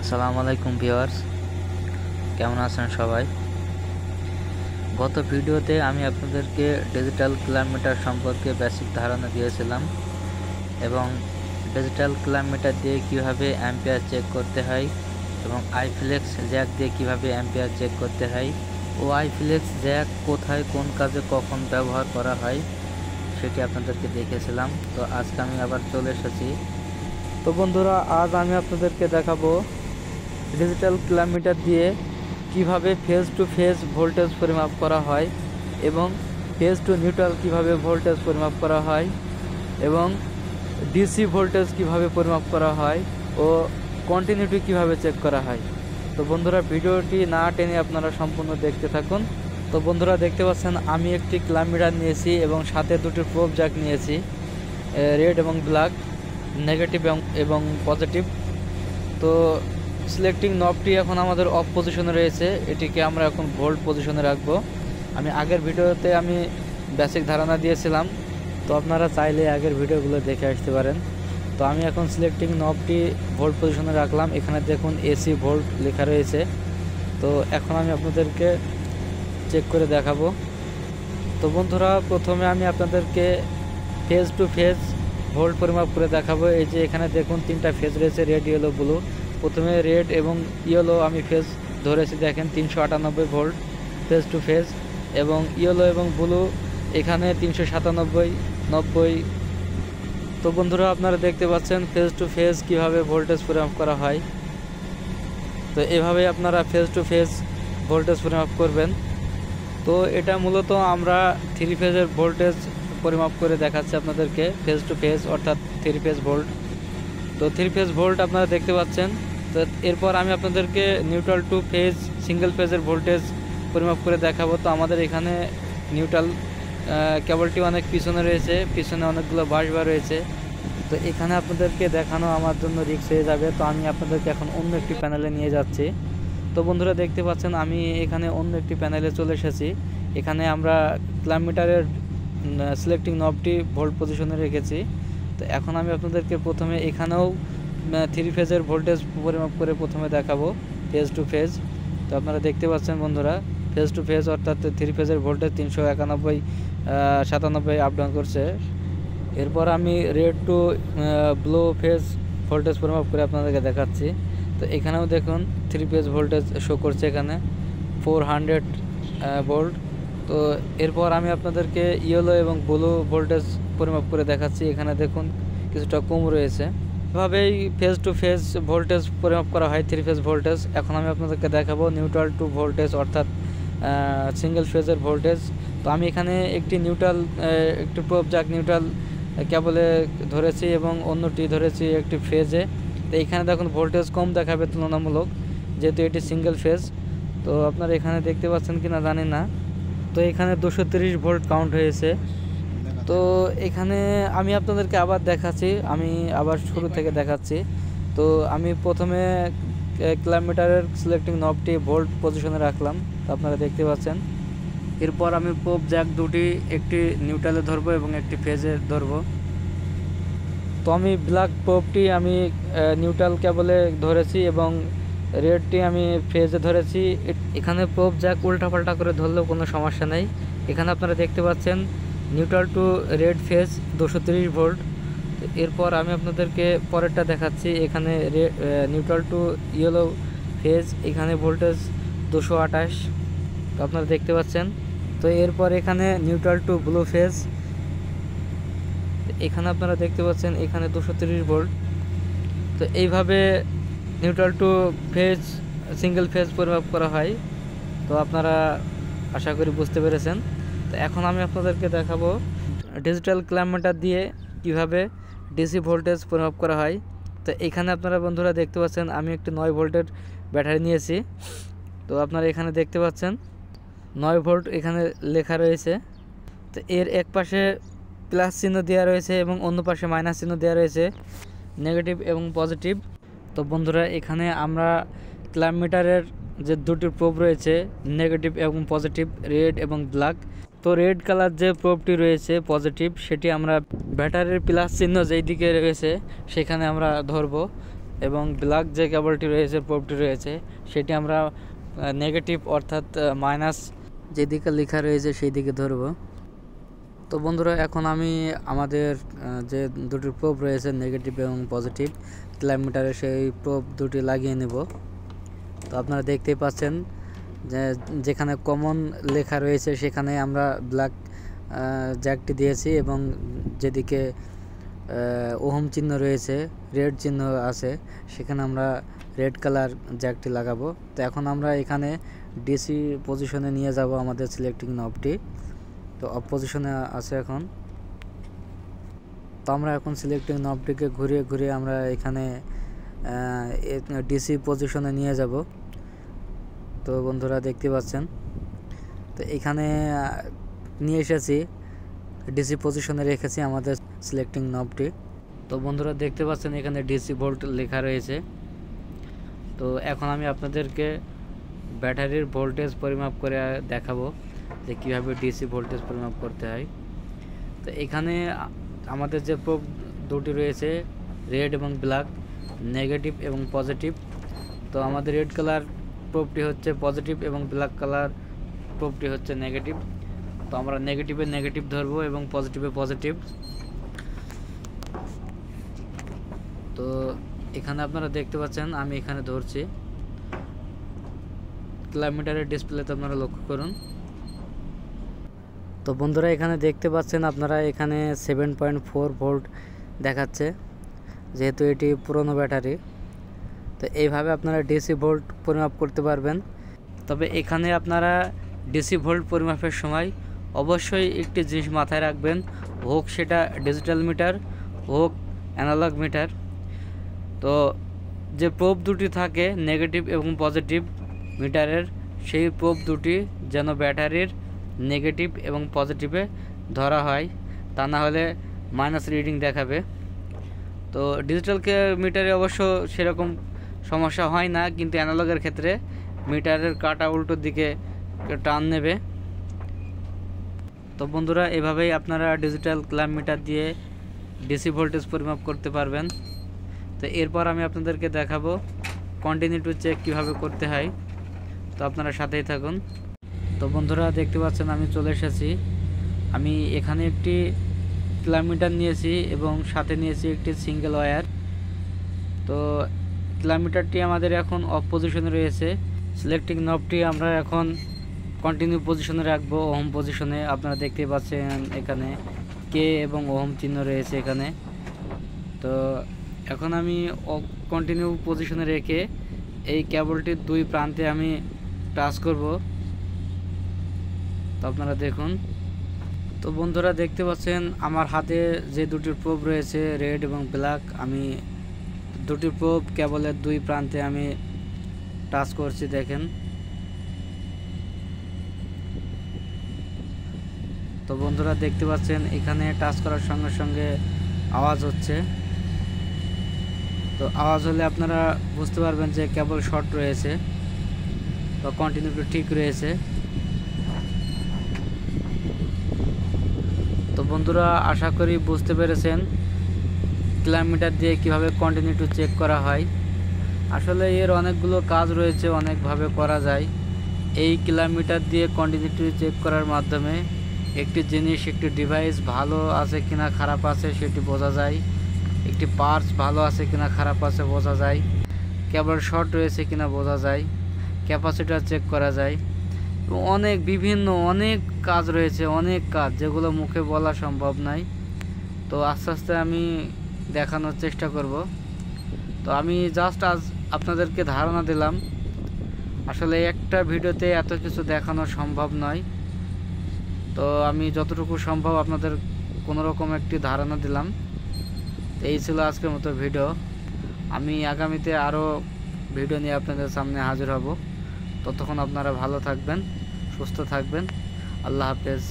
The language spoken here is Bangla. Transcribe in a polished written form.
আসসালামু আলাইকুম ভিউয়ার্স, কেমন আছেন সবাই? গত ভিডিওতে আমি আপনাদেরকে ডিজিটাল কিলোমিটার সম্পর্কে বেসিক ধারণা দিয়েছিলাম এবং ডিজিটাল কিলোমিটার দিয়ে কিভাবে অ্যাম্পিয়ার চেক করতে হয় এবং আইফ্লেক্স জ্যাক দিয়ে কিভাবে অ্যাম্পিয়ার চেক করতে হয় ও আইফ্লেক্স জ্যাক কোথায় কোন কাজে কখন ব্যবহার করা হয় সেটি আপনাদেরকে দেখেছিলাম। তো আজকে আমি আবার চলে এসেছি। তো বন্ধুরা, আজ আমি আপনাদেরকে দেখাবো ডিজিটাল কিলোমিটার দিয়ে কিভাবে ফেজ টু ফেজ ভোল্টেজ পরিমাপ করা হয় এবং ফেজ টু নিউট্রাল কিভাবে ভোল্টেজ পরিমাপ করা হয় এবং ডিসি ভোল্টেজ কিভাবে পরিমাপ করা হয় ও কন্টিনিউটি কিভাবে চেক করা হয়। তো বন্ধুরা, ভিডিওটি না টেনে আপনারা সম্পূর্ণ দেখতে থাকুন। তো বন্ধুরা, দেখতে পাচ্ছেন আমি একটি কিলোমিটার নিয়েছি এবং সাথে দুটি প্রোব জ্যাক নিয়েছি, রেড এবং ব্ল্যাক, নেগেটিভ এবং পজিটিভ। তো সিলেক্টিং নবটি এখন আমাদের অফ পজিশনে রয়েছে, এটিকে আমরা এখন ভোল্ট পজিশনে রাখবো। আমি আগের ভিডিওতে আমি বেসিক ধারণা দিয়েছিলাম, তো আপনারা চাইলে আগের ভিডিওগুলো দেখে আসতে পারেন। তো আমি এখন সিলেক্টিং নবটি ভোল্ট পজিশনে রাখলাম। এখানে দেখুন এসি ভোল্ট লেখা রয়েছে। তো এখন আমি আপনাদেরকে চেক করে দেখাবো। তো বন্ধুরা, প্রথমে আমি আপনাদেরকে ফেজ টু ফেজ ভোল্ট পরিমাপ করে দেখাবো। এই যে এখানে দেখুন তিনটা ফেজ রয়েছে, রেড, ইয়েলো, ব্লু। প্রথমে রেড এবং ইয়েলো আমি ফেজ ধরেছি, দেখেন 398 ভোল্ট ফেজ টু ফেজ, এবং ইয়েলো এবং ব্লু এখানে 397, 90। তো বন্ধুরা, আপনারা দেখতে পাচ্ছেন ফেজ টু ফেজ কিভাবে ভোল্টেজ পরিমাপ করা হয়। তো এভাবে আপনারা ফেজ টু ফেজ ভোল্টেজ পরিমাপ করবেন। তো এটা মূলত আমরা থ্রি ফেজের ভোল্টেজ পরিমাপ করে দেখাচ্ছি আপনাদেরকে, ফেজ টু ফেজ অর্থাৎ থ্রি ফেজ ভোল্ট। তো থ্রি ফেজ ভোল্ট আপনারা দেখতে পাচ্ছেন। তো এরপর আমি আপনাদেরকে নিউট্রাল টু ফেজ সিঙ্গেল ফেজের ভোল্টেজ পরিমাপ করে দেখাবো। তো আমাদের এখানে নিউট্রাল কেবলটি অনেক পিছনে রয়েছে, পিছনে অনেকগুলো বাঁশ বার রয়েছে। তো এখানে আপনাদেরকে দেখানো আমার জন্য রিস্ক হয়ে যাবে। তো আমি আপনাদেরকে এখন অন্য একটি প্যানেলে নিয়ে যাচ্ছি। তো বন্ধুরা, দেখতে পাচ্ছেন আমি এখানে অন্য একটি প্যানেলে চলে এসেছি। এখানে আমরা কিলোমিটারের সিলেক্টিং নবটি ভোল্ট পজিশনে রেখেছি। তো এখন আমি আপনাদেরকে প্রথমে এখানেও থ্রি ফেজের ভোল্টেজ পরিমাপ করে প্রথমে দেখাবো ফেজ টু ফেজ। তো আপনারা দেখতে পাচ্ছেন বন্ধুরা, ফেজ টু ফেজ অর্থাৎ থ্রি ফেজের ভোল্টেজ 391, 97 আপ ডাউন করছে। এরপর আমি red to blue phase voltage পরিমাপ করে আপনাদেরকে দেখাচ্ছি। তো এখানেও দেখুন থ্রি ফেজ ভোল্টেজ শো করছে, এখানে 400 ভোল্ট। তো এরপর আমি আপনাদেরকে ইয়েলো এবং ব্লু ভোল্টেজ পরিমাপ করে দেখাচ্ছি। এখানে দেখুন কিছুটা কম রয়েছে। এভাবেই ফেজ টু ফেজ ভোল্টেজ পরিমাপ করা হয়, থ্রি ফেজ ভোল্টেজ। এখন আমি আপনাদেরকে দেখাবো নিউট্রাল টু ভোল্টেজ অর্থাৎ সিঙ্গেল ফেজের ভোল্টেজ। তো আমি এখানে একটি প্রোব জ্যাক নিউট্রাল কেবলে ধরেছি এবং অন্যটি ধরেছি একটি ফেজে। তো এখানে দেখুন ভোল্টেজ কম দেখাবে তুলনামূলক, যেহেতু এটি সিঙ্গেল ফেজ। তো আপনারা এখানে দেখতে পাচ্ছেন কি না জানি না। তো এখানে 230 ভোল্ট কাউন্ট হয়েছে। তো এখানে আমি আপনাদেরকে আবার দেখাচ্ছি, আমি আবার শুরু থেকে দেখাচ্ছি। তো আমি প্রথমে কিলোমিটারের সিলেক্টিং নবটি ভোল্ট পজিশনে রাখলাম, তো আপনারা দেখতে পাচ্ছেন। এরপর আমি প্রোব জ্যাক দুটি, একটি নিউট্রালে ধরবো এবং একটি ফেজে ধরবো। তো আমি ব্ল্যাক প্রোবটি আমি নিউট্রাল কেবলে ধরেছি এবং রেডটি আমি ফেজে ধরেছি। এখানে প্রোব জ্যাক উল্টাপাল্টা করে ধরলেও কোনো সমস্যা নেই। এখানে আপনারা দেখতে পাচ্ছেন neutral two red phase 230 volt. এরপর আমি আপনাদেরকে পরেরটা দেখাচ্ছি। এখানে নিউট্রাল টু ইয়েলো ফেজ, এখানে ভোল্টেজ 228, তো আপনারা দেখতে পাচ্ছেন। তো এরপর এখানে নিউট্রাল টু ব্লু ফেজ, এখানে আপনারা দেখতে পাচ্ছেন এখানে 230 ভোল্ট। তো এইভাবে neutral two phase single phase পরিমাপ করা হয়। তো আপনারা আশা করি বুঝতে পেরেছেন। তো এখন আমি আপনাদেরকে দেখাবো ডিজিটাল কিলোমিটার দিয়ে কিভাবে ডিসি ভোল্টেজ পরিমাপ করা হয়। তো এখানে আপনারা বন্ধুরা দেখতে পাচ্ছেন আমি একটি 9 ভোল্টের ব্যাটারি নিয়েছি। তো আপনারা এখানে দেখতে পাচ্ছেন 9 ভোল্ট এখানে লেখা রয়েছে। তো এর এক পাশে প্লাস চিহ্ন দেওয়া রয়েছে এবং অন্য পাশে মাইনাস চিহ্ন দেওয়া রয়েছে, নেগেটিভ এবং পজিটিভ। তো বন্ধুরা, এখানে আমরা কিলোমিটারের যে দুটি প্রোব রয়েছে, নেগেটিভ এবং পজিটিভ, রেড এবং ব্ল্যাক। তো রেড কালার যে প্রোবটি রয়েছে পজিটিভ, সেটি আমরা ব্যাটারির প্লাস চিহ্ন যেই দিকে রয়েছে সেখানে আমরা ধরব। এবং ব্ল্যাক যে কেবলটি রয়েছে, প্রোবটি রয়েছে, সেটি আমরা নেগেটিভ অর্থাৎ মাইনাস যেদিকে লেখা রয়েছে সেই দিকে ধরব। তো বন্ধুরা, এখন আমি আমাদের যে দুটি প্রোব রয়েছে নেগেটিভ এবং পজিটিভ কিলোমিটারে, সেই প্রোব দুটি লাগিয়ে নেব। তো আপনারা দেখতেই পাচ্ছেন যে যেখানে কমন লেখা রয়েছে সেখানে আমরা ব্ল্যাক জ্যাকটি দিয়েছি, এবং যেদিকে ওহম চিহ্ন রয়েছে, রেড চিহ্ন আছে, সেখানে আমরা রেড কালার জ্যাকটি লাগাবো। তো এখন আমরা এখানে ডিসি পজিশনে নিয়ে যাব আমাদের সিলেক্টিং নবটি। তো অফ পজিশনে আছে এখন। তো আমরা এখন সিলেক্টিং নবটিকে ঘুরিয়ে ঘুরিয়ে আমরা এখানে ডিসি পজিশনে নিয়ে যাব। তো বন্ধুরা দেখতে পাচ্ছেন, তো এখানে নিয়ে এসেছি, ডিসি পজিশনে রেখেছি আমাদের সিলেক্টিং নবটি। তো বন্ধুরা দেখতে পাচ্ছেন এখানে ডিসি ভোল্ট লেখা রয়েছে। তো এখন আমি আপনাদেরকে ব্যাটারির ভোল্টেজ পরিমাপ করে দেখাবো যে কীভাবে ডিসি ভোল্টেজ পরিমাপ করতে হয়। তো এখানে আমাদের যে প্রোব দুটি রয়েছে, রেড এবং ব্ল্যাক, নেগেটিভ এবং পজিটিভ। তো আমাদের রেড কালার প্রোবটি হচ্ছে পজিটিভ এবং ব্ল্যাক কালার প্রোবটি হচ্ছে নেগেটিভ। তো আমরা নেগেটিভে নেগেটিভ ধরবো এবং পজিটিভে পজিটিভ। তো এখানে আপনারা দেখতে পাচ্ছেন আমি এখানে ধরছি, কিলোমিটারের ডিসপ্লেতে আপনারা লক্ষ্য করুন। তো বন্ধুরা এখানে দেখতে পাচ্ছেন আপনারা, এখানে 7.4 ভোল্ট দেখাচ্ছে, যেহেতু এটি পুরনো ব্যাটারি। তো এইভাবে আপনারা ডিসি ভোল্ট পরিমাপ করতে পারবেন। তবে এখানে আপনারা ডিসি ভোল্ট পরিমাপের সময় অবশ্যই একটি জিনিস মাথায় রাখবেন, হোক সেটা ডিজিটাল মিটার হোক অ্যানালগ মিটার। তো যে প্রোব দুটি থাকে নেগেটিভ এবং পজিটিভ মিটারের, সেই প্রোব দুটি যেন ব্যাটারির নেগেটিভ এবং পজিটিভে ধরা হয়, তা না হলে মাইনাস রিডিং দেখাবে। তো ডিজিটাল মিটারে অবশ্য সেরকম সমস্যা হয় না, কিন্তু অ্যানালগের ক্ষেত্রে মিটারের কাটা উল্টোর দিকে টান নেবে। তো বন্ধুরা, এভাবেই আপনারা ডিজিটাল ক্ল্যাম্প মিটার দিয়ে ডিসি ভোল্টেজ পরিমাপ করতে পারবেন। তো এরপর আমি আপনাদেরকে দেখাবো কন্টিনিউটি চেক কিভাবে করতে হয়। তো আপনারা সাথেই থাকুন। তো বন্ধুরা দেখতে পাচ্ছেন আমি চলে এসেছি। আমি এখানে একটি ক্ল্যাম্প মিটার নিয়েছি এবং সাথে নিয়েছি একটি সিঙ্গেল ওয়্যার। তো ক্ল্যাম্প মিটারটি আমাদের এখন অফ পজিশনে রয়েছে। সিলেক্টিং নবটি আমরা এখন কন্টিনিউ পজিশনে রাখবো, ওহম পজিশনে। আপনারা দেখতে পাচ্ছেন এখানে কে এবং ওহম চিহ্ন রয়েছে এখানে। তো এখন আমি কন্টিনিউ পজিশনে রেখে এই কেবলটির দুই প্রান্তে আমি টাচ করব। তো আপনারা দেখুন। তো বন্ধুরা দেখতে পাচ্ছেন আমার হাতে যে দুটি প্রোব রয়েছে, রেড এবং ব্ল্যাক, আমি দুটি প্রোব কেবলের দুই প্রান্তে আমি টাচ করছি, দেখেন। তো বন্ধুরা দেখতে পাচ্ছেন এখানে টাচ করার সঙ্গে সঙ্গে আওয়াজ হচ্ছে। তো আওয়াজ হলে আপনারা বুঝতে পারবেন যে কেবল শর্ট রয়েছে বা কন্টিনিউটি ঠিক রয়েছে। তো বন্ধুরা আশা করি বুঝতে পেরেছেন ক্ল্যাম্প মিটার দিয়ে কীভাবে কন্টিনিউটি চেক করা হয়। আসলে এর অনেকগুলো কাজ রয়েছে, অনেকভাবে করা যায়। এই ক্ল্যাম্প মিটার দিয়ে কন্টিনিউটি চেক করার মাধ্যমে একটি জিনিস, একটি ডিভাইস ভালো আছে কিনা খারাপ আছে সেটি বোঝা যায়, একটি পার্টস ভালো আছে কিনা খারাপ আছে বোঝা যায়, কেবল শর্ট রয়েছে কিনা বোঝা যায়, ক্যাপাসিটার চেক করা যায়। অনেক বিভিন্ন অনেক কাজ রয়েছে, অনেক কাজ যেগুলো মুখে বলা সম্ভব নয়। তো আস্তে আস্তে আমি দেখানোর চেষ্টা করব। তো আমি জাস্ট আজ আপনাদেরকে ধারণা দিলাম, আসলে একটা ভিডিওতে এত কিছু দেখানো সম্ভব নয়। তো আমি যতটুকু সম্ভব আপনাদের কোনোরকম একটি ধারণা দিলাম। এই ছিল আজকের মতো ভিডিও। আমি আগামীতে আরও ভিডিও নিয়ে আপনাদের সামনে হাজির হব। ততক্ষণ আপনারা ভালো থাকবেন, সুস্থ থাকবেন। আল্লাহ হাফেজ।